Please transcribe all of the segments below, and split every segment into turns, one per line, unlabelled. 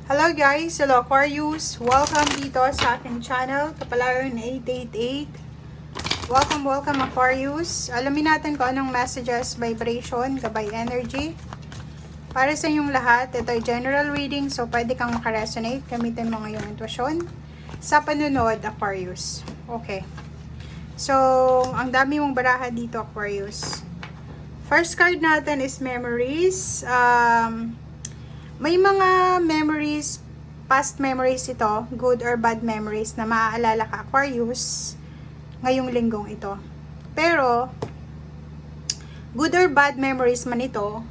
Hello guys! Hello Aquarius! Welcome dito sa aking channel, Kapalaran 888. Welcome Aquarius! Alamin natin kung anong messages, vibration, gabay energy. Para sa inyong lahat, ito ay general reading, so pwede kang makaresonate. Gamitin mo ngayong intuition sa panunod, Aquarius. Okay. So, ang dami mong baraha dito, Aquarius. First card natin is memories. May mga memories, past memories ito, good or bad memories na maaalala ka, Aquarius, ngayong linggong ito. Pero, good or bad memories man ito,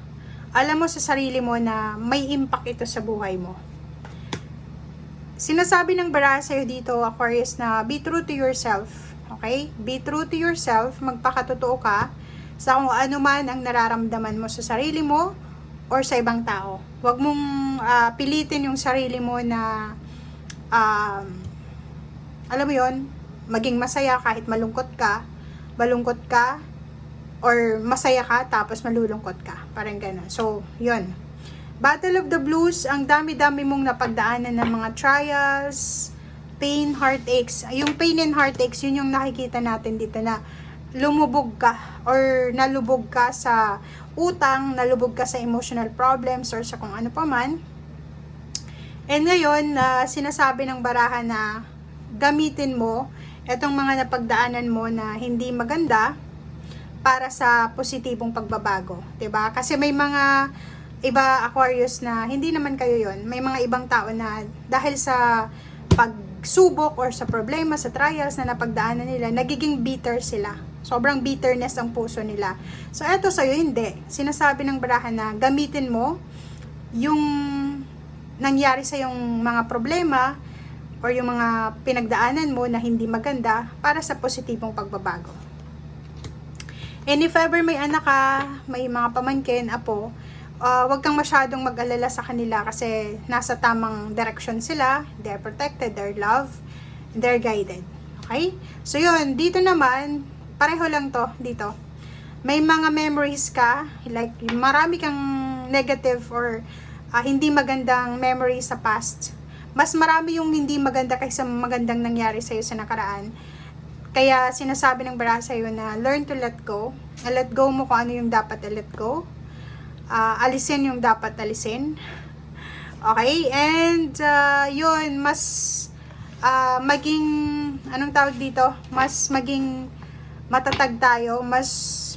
alam mo sa sarili mo na may impact ito sa buhay mo. Sinasabi ng baraha sa'yo dito, Aquarius, na be true to yourself. Okay? Be true to yourself, magpakatotoo ka sa kung ano man ang nararamdaman mo sa sarili mo or sa ibang tao. Huwag mong pilitin yung sarili mo na alam mo yon, maging masaya kahit malungkot ka, or masaya ka tapos malulungkot ka. Parang gano'n. So, yun. Battle of the Blues, ang dami-dami mong napagdaanan ng mga trials, pain, heartaches. Yung pain and heartaches, yun yung nakikita natin dito na lumubog ka or nalubog ka sa utang, nalubog ka sa emotional problems or sa kung ano pa man. And ngayon, sinasabi ng baraha na gamitin mo itong mga napagdaanan mo na hindi maganda para sa positibong pagbabago. 'Di ba? Kasi may mga iba, Aquarius, na hindi naman kayo yon. May mga ibang tao na dahil sa pagsubok or sa problema, sa trials na napagdaanan nila, nagiging bitter sila. Sobrang bitterness ang puso nila. So, eto sa'yo, hindi. Sinasabi ng baraha na gamitin mo yung nangyari sa yung mga problema or yung mga pinagdaanan mo na hindi maganda para sa positibong pagbabago. And if ever may anak ka, may mga pamangkin, apo, wag kang masyadong mag-alala sa kanila kasi nasa tamang direction sila. They're protected, they're loved, they're guided. Okay? So, yun. Dito naman, pareho lang to dito. May mga memories ka, like marami kang negative or hindi magandang memories sa past. Mas marami yung hindi maganda kaysa magandang nangyari sa'yo sa nakaraan. Kaya sinasabi ng baraha sa'yo na learn to let go. Let go mo kung ano yung dapat let go. Alisin yung dapat alisin. Okay? And yun, mas maging, anong tawag dito? Mas maging matatag tayo, mas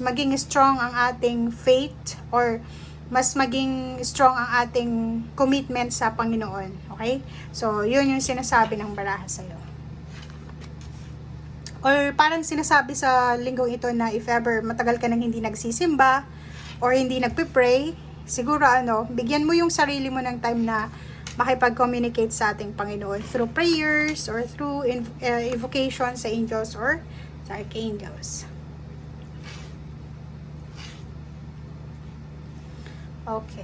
maging strong ang ating faith or mas maging strong ang ating commitment sa Panginoon. Okay? So, yun yung sinasabi ng baraha sa'yo. Or parang sinasabi sa linggong ito na if ever matagal ka nang hindi nagsisimba or hindi nagpipray, siguro bigyan mo yung sarili mo ng time na makipag-communicate sa ating Panginoon through prayers or through evocation sa angels or sa archangels. Okay.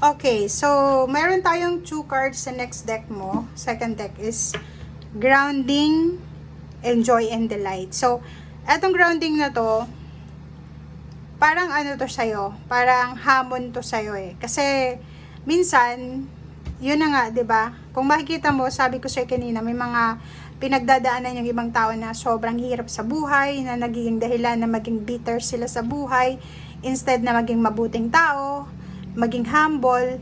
Okay, so meron tayong 2 cards sa next deck mo. Second deck is grounding and joy and delight. So, etong grounding na to, parang to sa'yo, parang hamon to sa'yo eh. Kasi, minsan, yun na nga, 'di ba? Kung makikita mo, sabi ko sa'yo kanina, may mga pinagdadaanan yung ibang tao na sobrang hirap sa buhay, na nagiging dahilan na maging bitter sila sa buhay, instead na maging mabuting tao, maging humble,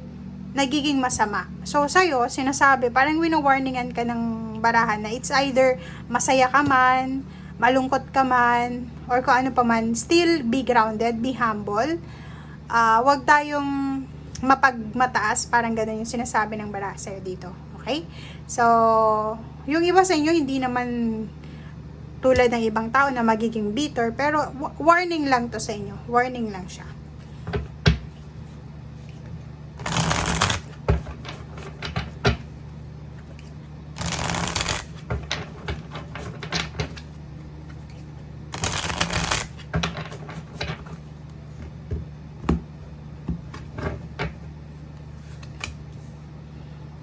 nagiging masama. So, sa'yo, sinasabi, parang wino-warningan ka ng barahan na it's either masaya ka man, malungkot ka man, or kung ano pa man, still be grounded, be humble. Wag tayong mapagmataas, parang ganun yung sinasabi ng baraha sa'yo dito. Okay? So, yung iba sa inyo, hindi naman tulad ng ibang tao na magiging bitter, pero warning lang to sa inyo. Warning lang siya.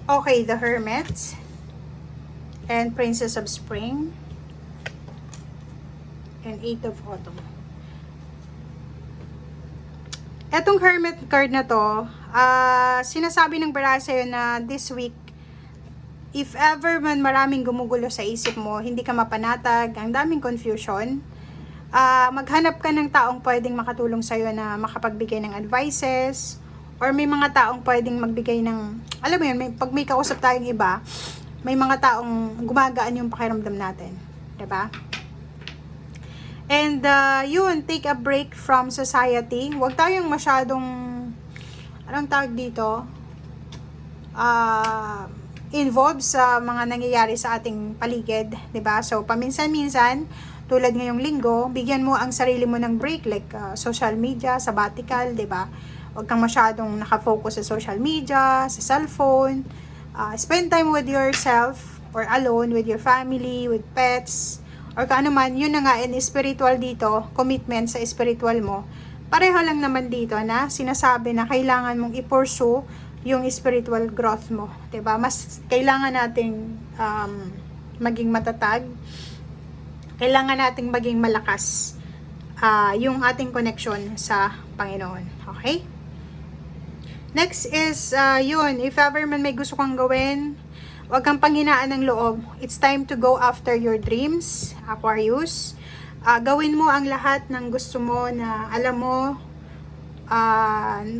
Okay, the Hermit. And Princess of Spring. And Eight of Autumn. Etong Hermit card na to, sinasabi ng barya sa'yo na this week, if ever man maraming gumugulo sa isip mo, hindi ka mapanatag, ang daming confusion, maghanap ka ng taong pwedeng makatulong sa'yo na makapagbigay ng advices, or may mga taong pwedeng magbigay ng, alam mo yun, pag may kausap tayong iba, may mga taong gumagaan yung pakiramdam natin. Diba? And yun, take a break from society. Huwag tayong masyadong, anong tawag dito? Involved sa mga nangyayari sa ating paligid, 'di ba? So paminsan-minsan, tulad ngayong linggo, bigyan mo ang sarili mo ng break, like social media, sabbatical, 'di ba? Huwag kang masyadong nakafocus sa social media, sa cellphone. Spend time with yourself or alone with your family, with pets, or kaano man. Yun na nga, in spiritual dito, commitment sa spiritual mo. Pareho lang naman dito na sinasabi na kailangan mong i-pursue yung spiritual growth mo, 'di ba? Mas kailangan nating maging matatag. Kailangan nating maging malakas yung ating connection sa Panginoon. Okay? Next is yun, if ever man may gusto kang gawin, huwag kang panghinaan ng loob. It's time to go after your dreams, Aquarius. Gawin mo ang lahat ng gusto mo na alam mo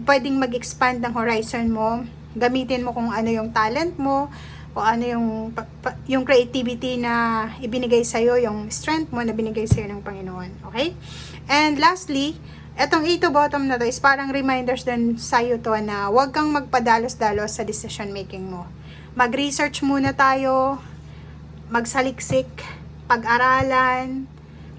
pwedeng mag-expand ng horizon mo. Gamitin mo kung ano yung talent mo, o ano yung creativity na ibinigay sa'yo, yung strength mo na binigay sa'yo ng Panginoon. Okay? And lastly, etong 8 to bottom na to is parang reminders din sa'yo to na huwag kang magpadalos-dalos sa decision making mo. Mag-research muna tayo, magsaliksik, pag-aralan,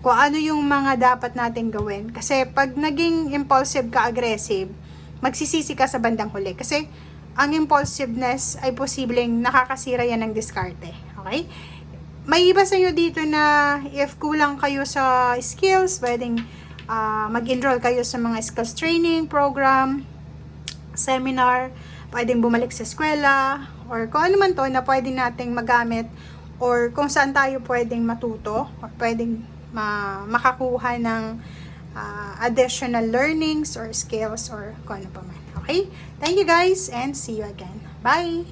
kung ano yung mga dapat natin gawin. Kasi pag naging impulsive ka, aggressive, magsisisi ka sa bandang huli. Kasi ang impulsiveness ay posibleng nakakasira yan ng diskarte. Okay? May iba sa inyo dito na if kulang kayo sa skills, pwedeng mag-enroll kayo sa mga skills training program, seminar, pwedeng bumalik sa eskwela, or kung ano man to na pwedeng nating magamit, or kung saan tayo pwedeng matuto, or pwedeng makakuha ng additional learnings or skills or kung ano pa man. Okay? Thank you guys and see you again. Bye!